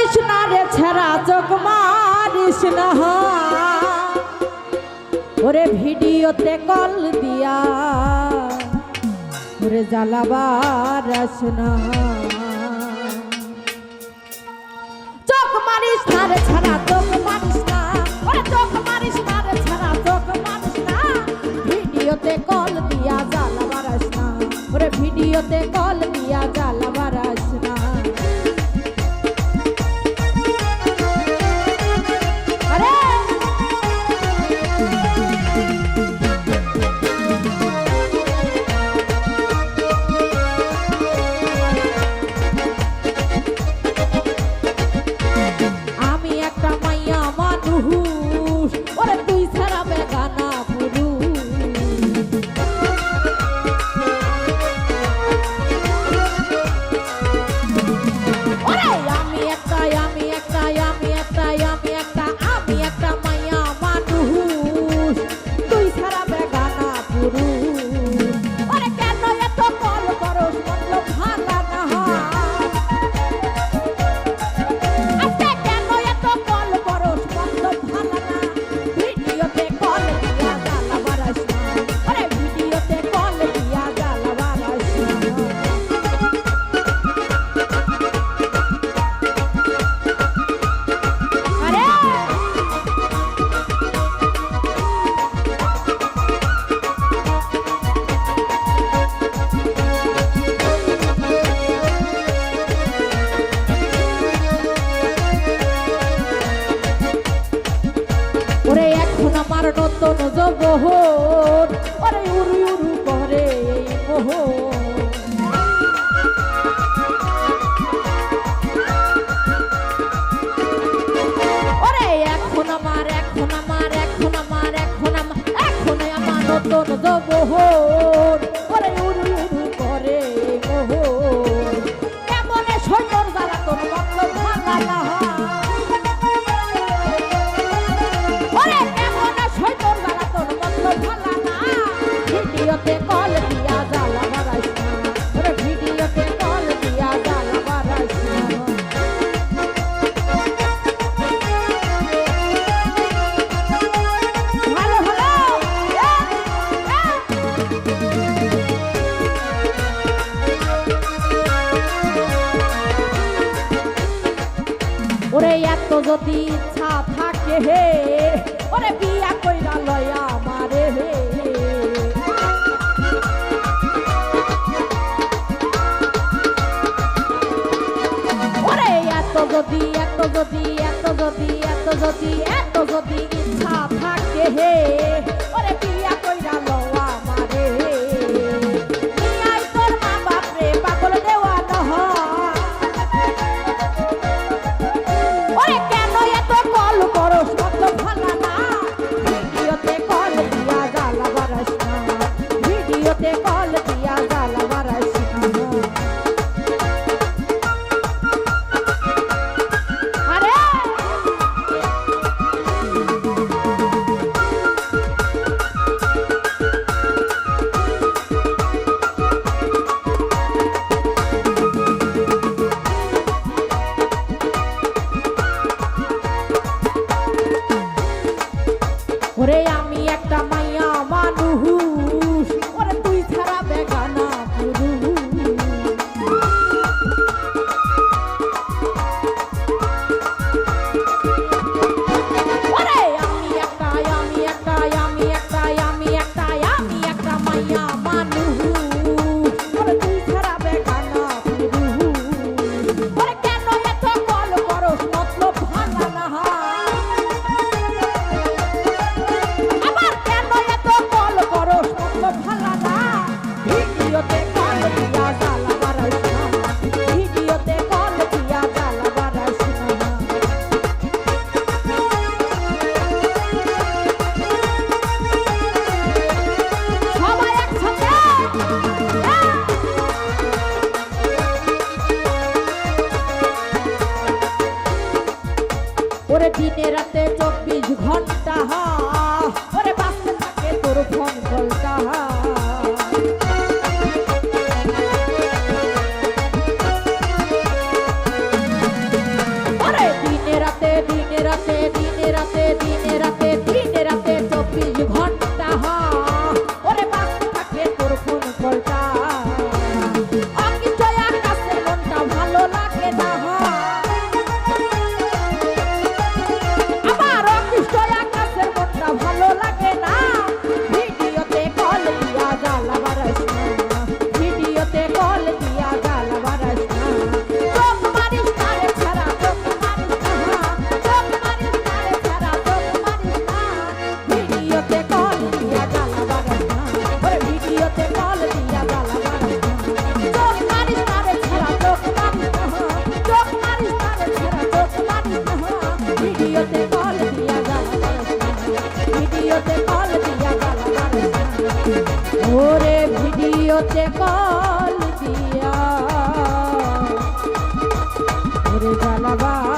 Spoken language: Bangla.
মারিস না রে ছেড়া চোখ মারিস না ওরে ভিডিওতে কল দিয়া ওরে জ্বালাবার না চোখ মারিস না রে ছেড়া চোখ মারিস না ওরে চোখ মারিস না রে ছেড়া চোখ মারিস না ভিডিওতে কল দিয়া জ্বালাবার না ওরে ভিডিওতে কল দিয়া জ্বালাবার না নতুন জবহর ওরে উরু উরু করে মোহ ওরে এখন আমার নতুন জবহর ওরে উরু উরু করে মোহ কেমনে সৈন্যর জ্বালা তোর মতলব ভাঙা না ভিডিওতে কল দিয়া জ্বালাবার না ওরে ভিডিওতে কল দিয়া জ্বালাবার ভালো হলো ওরে এত যদি ইচ্ছা থাকে হে ওরে বিয়া কইরা লয়া আমারে হে এত যদি ইচ্ছা থাকে হে ওরে বিয়া কইরা লওয়া আমারে নিয়াই তোর মা বাপরে পাগল দেওয়া নহ ওরে কেন এত কল করস কত ভালা না ভিডিওতে কল দিয়া জ্বালাবার না ভিডিওতে কল দিয়া জ্বালাবার না ওরে আমি একটা মাইয়া মানুষ ওরে তুই ছাড়া বেগানা পুরুষ ওরে আমি একটা মাইয়া মানুষ ওরে তুই ছাড়া বেগানা পুরুষ ওরে কেন এত কল করস মতলব ভাঙা না ভিডিওতে কল দিয়া জ্বালাবার ভিডিওতে কল দিয়া জ্বালাবার সবাই একসাথে ওরে দিনে রাতে 24 ঘন্টা ওরে বাঁচতে থাকে তোর ফোন কলটা ওরে ভিডিওতে কল দিয়া জ্বালাবার ওরে ভিডিওতে কল দিয়া ওরে জ্বালাবার